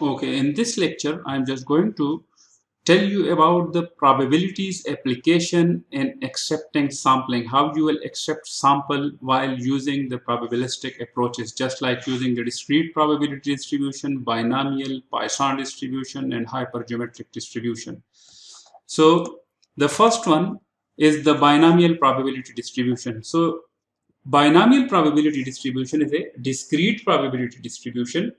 Okay, in this lecture, I'm just going to tell you about the probabilities application in accepting sampling, how you will accept sample while using the probabilistic approaches, just like using the discrete probability distribution, binomial, Poisson distribution, and hypergeometric distribution. So the first one is the binomial probability distribution. So binomial probability distribution is a discrete probability distribution,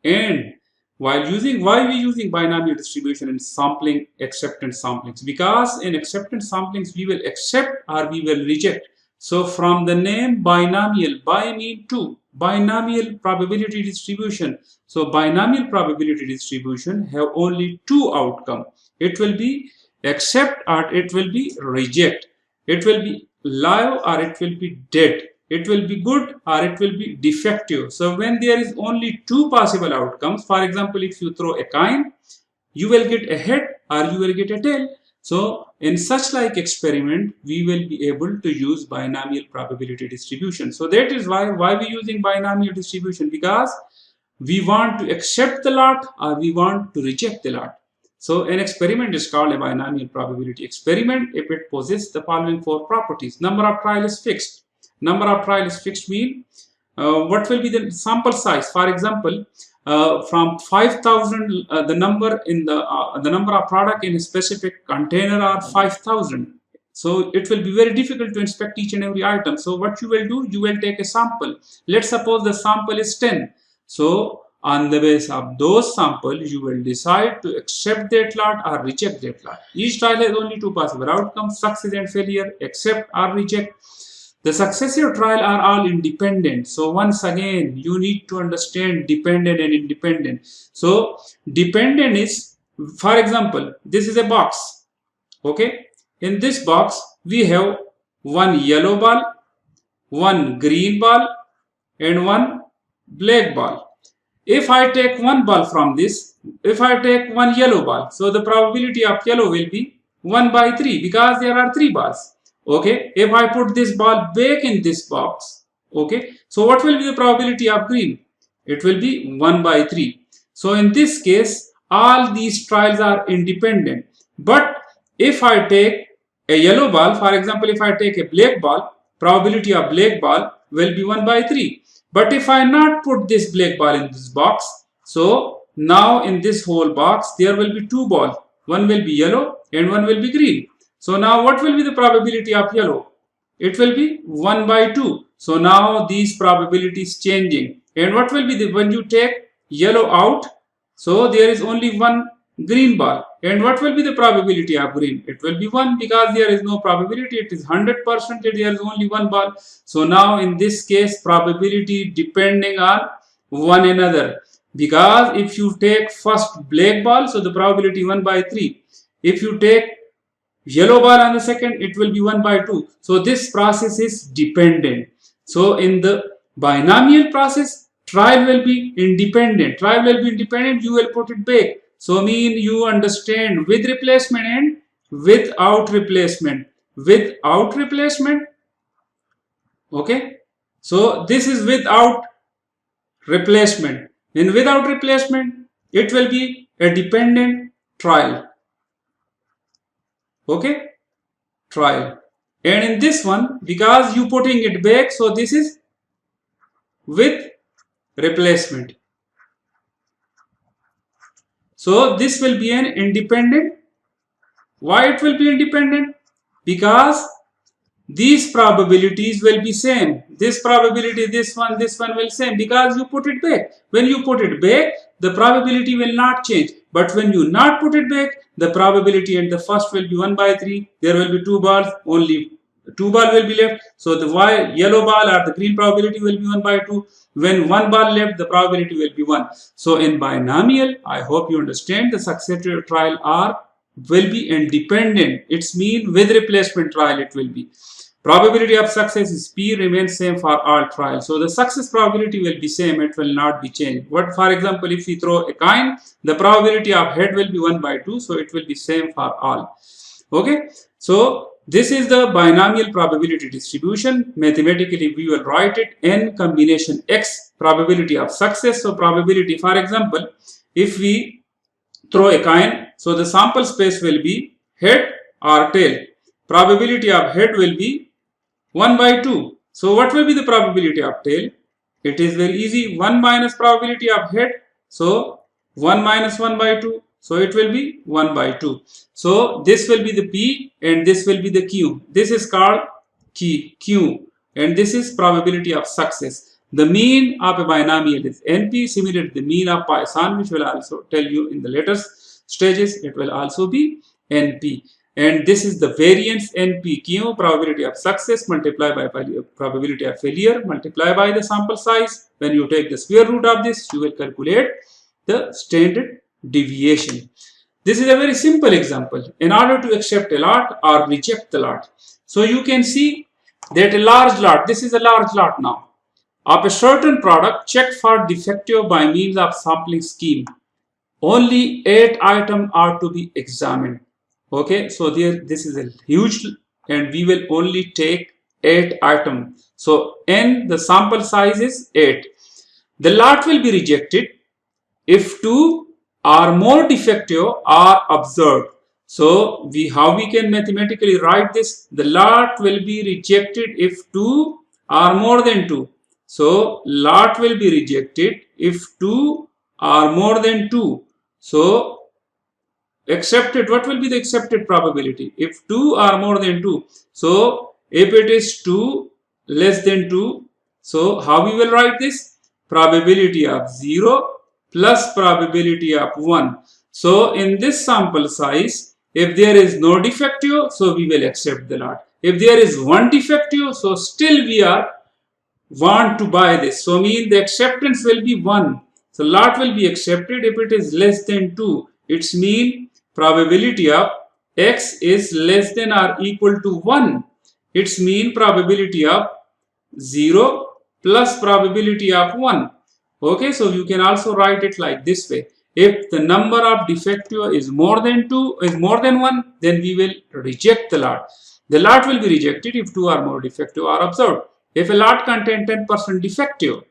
and why we using binomial distribution in sampling acceptance samplings, because in acceptance samplings we will accept or we will reject. So from the name binomial, by mean two, binomial probability distribution. So binomial probability distribution have only two outcome. It will be accept or it will be reject. It will be live or it will be dead. It will be good or it will be defective. So when there is only two possible outcomes, for example, if you throw a coin, you will get a head or you will get a tail. So in such like experiment, we will be able to use binomial probability distribution. So that is why we using binomial distribution, because we want to accept the lot or we want to reject the lot. So an experiment is called a binomial probability experiment if it possesses the following four properties. Number of trial is fixed. Number of trial is fixed mean what will be the sample size. For example, from 5,000, the number in the number of product in a specific container are 5,000. So it will be very difficult to inspect each and every item. So what you will do, you will take a sample. Let's suppose the sample is 10. So on the basis of those samples, you will decide to accept that lot or reject that lot. Each trial has only two possible outcomes, success and failure, accept or reject. The successive trial are all independent. So once again, you need to understand dependent and independent. So dependent is, for example, this is a box. Okay. In this box, we have one yellow ball, one green ball, and one black ball. If I take one ball from this, if I take one yellow ball, so the probability of yellow will be 1 by 3 because there are 3 balls. Okay, if I put this ball back in this box, okay, so what will be the probability of green? It will be 1 by 3. So in this case, all these trials are independent. But if I take a yellow ball, for example, if I take a black ball, probability of black ball will be 1 by 3. But if I not put this black ball in this box, so now in this whole box, there will be two balls. One will be yellow and one will be green. So now what will be the probability of yellow? It will be 1 by 2. So now these probabilities changing. And what will be the, when you take yellow out, so there is only one green ball. And what will be the probability of green? It will be 1 because there is no probability. It is 100% that there is only one ball. So now in this case, probability depending on one another. Because if you take first black ball, so the probability 1 by 3. If you take yellow ball on the second, it will be 1 by 2. So this process is dependent. So in the binomial process, trial will be independent. Trial will be independent, you will put it back. So mean you understand with replacement and without replacement. Without replacement, okay. So this is without replacement. In without replacement, it will be a dependent trial. Okay, trial. And in this one, because you putting it back, so this is with replacement. So this will be an independent. Why it will be independent? Because these probabilities will be same. This probability, this one will same because you put it back. When you put it back, the probability will not change. But when you not put it back, the probability and the first will be 1 by 3. There will be two balls, only two ball will be left. So the yellow ball or the green probability will be 1 by 2. When one ball left, the probability will be 1. So in binomial, I hope you understand, the successive trial are will be independent. It's mean with replacement trial it will be. Probability of success is P remains same for all trials. So the success probability will be same, it will not be changed. But for example, if we throw a coin, the probability of head will be 1 by 2, so it will be same for all. Okay, so This is the binomial probability distribution. Mathematically, we will write it n combination x, probability of success. So probability, for example, if we throw a coin, so the sample space will be head or tail. Probability of head will be 1 by 2. So what will be the probability of tail? It is very easy. 1 minus probability of head. So 1 minus 1 by 2. So it will be 1 by 2. So this will be the P and this will be the Q. This is called Q and this is probability of success. The mean of a binomial is NP, similar to the mean of Poisson, which will also tell you in the later stages. It will also be NP. And this is the variance NPQ, probability of success multiplied by probability of failure multiplied by the sample size. When you take the square root of this, you will calculate the standard deviation. This is a very simple example. In order to accept a lot or reject the lot, so you can see that a large lot, this is a large lot now, of a certain product checked for defective by means of sampling scheme. Only 8 items are to be examined. Okay, so this is a huge and we will only take 8 items. So n, the sample size is 8. The lot will be rejected if 2 or more defective are observed. So how we can mathematically write this? The lot will be rejected if 2 or more than 2. So lot will be rejected if 2 or more than 2. So accepted, what will be the accepted probability? If 2 are more than 2. So if it is 2 less than 2, so how we will write this? Probability of 0 plus probability of 1. So in this sample size, if there is no defective, so we will accept the lot. If there is one defective, so still we want to buy this. So mean the acceptance will be 1. So lot will be accepted if it is less than 2. It's mean probability of x is less than or equal to 1. It's mean probability of 0 plus probability of 1. Okay, so you can also write it like this way. If the number of defective is more than 1, then we will reject the lot. The lot will be rejected if 2 or more defective are observed. If a lot contains 10% defective,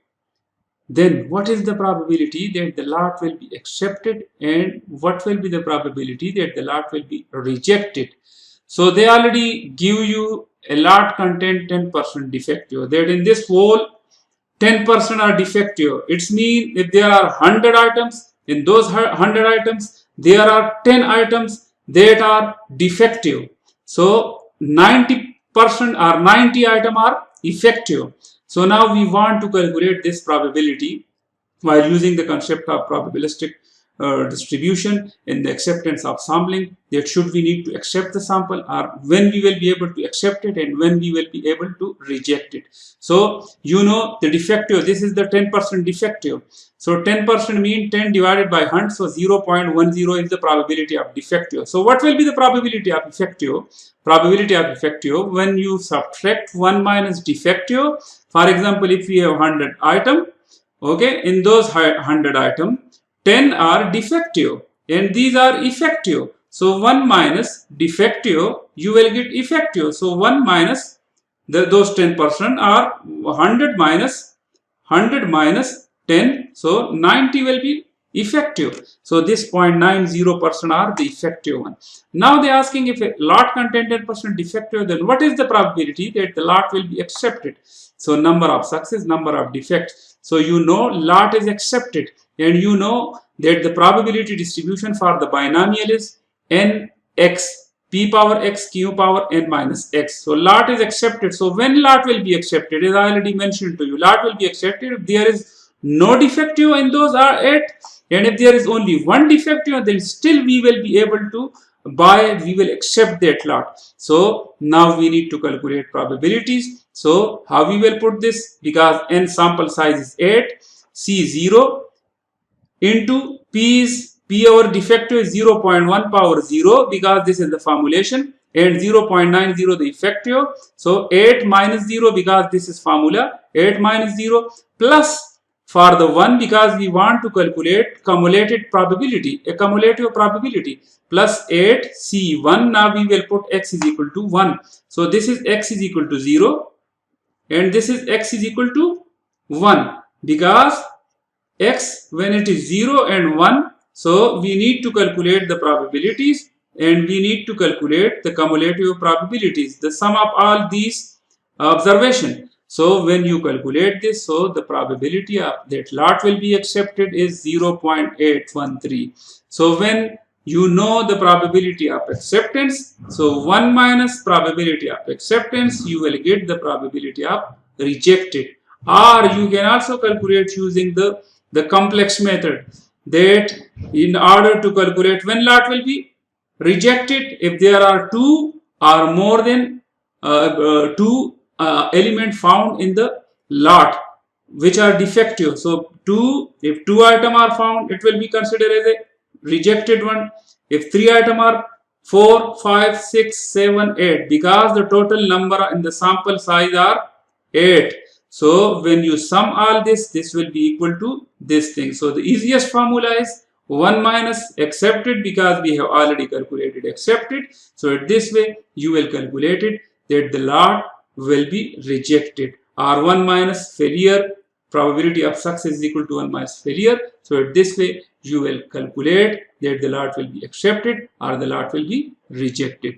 then what is the probability that the lot will be accepted and what will be the probability that the lot will be rejected? So they already give you a lot content 10% defective, that in this whole 10% are defective. It's mean if there are 100 items, in those 100 items there are 10 items that are defective. So 90% or 90 items are effective. So now we want to calculate this probability while using the concept of probabilistic distribution in the acceptance of sampling, that should we need to accept the sample or when we will be able to accept it and when we will be able to reject it. So you know the defective, this is the 10% defective. So 10% mean 10 divided by 100, so 0.10 is the probability of defective. So what will be the probability of effective? Probability of effective when you subtract 1 minus defective. For example, if we have 100 item, okay, in those 100 item, 10 are defective and these are effective. So 1 minus defective, you will get effective. So 1 minus those 10% are 100 minus 10. So 90 will be effective. So this 0.90% are the effective one. Now they are asking if a lot contains 10% defective, then what is the probability that the lot will be accepted? So number of success, number of defects. So you know lot is accepted and you know that the probability distribution for the binomial is nx, p power x, q power n minus x. So lot is accepted. So when lot will be accepted, as I already mentioned to you, lot will be accepted if there is no defective in those are 8, and if there is only one defective, then still we will be able to buy, we will accept that lot. So now we need to calculate probabilities. So how we will put this? Because n sample size is 8, C0 into P our defective is 0.1 power 0 because this is the formulation, and 0.90 the effective. So 8 minus 0 because this is formula, 8 minus 0 plus for the 1 because we want to calculate cumulative probability, a cumulative probability, plus 8 C1. Now we will put x is equal to 1. So this is x is equal to 0 and this is x is equal to 1 because x when it is 0 and 1, so we need to calculate the probabilities and we need to calculate the cumulative probabilities, the sum of all these observation. So when you calculate this, so the probability of that lot will be accepted is 0.813. So when you know the probability of acceptance, so 1 minus probability of acceptance, you will get the probability of rejected. Or you can also calculate using the complex method, that in order to calculate when lot will be rejected, if there are two or more than two element found in the lot which are defective. So if two items are found, it will be considered as a rejected one. If 3 items are 4, 5, 6, 7, 8, because the total number in the sample size are 8. So when you sum all this will be equal to this thing. So the easiest formula is 1 minus accepted, because we have already calculated accepted. So this way you will calculate it that the lot will be rejected, or 1 minus failure, probability of success is equal to 1 minus failure. So this way you will calculate that the lot will be accepted or the lot will be rejected.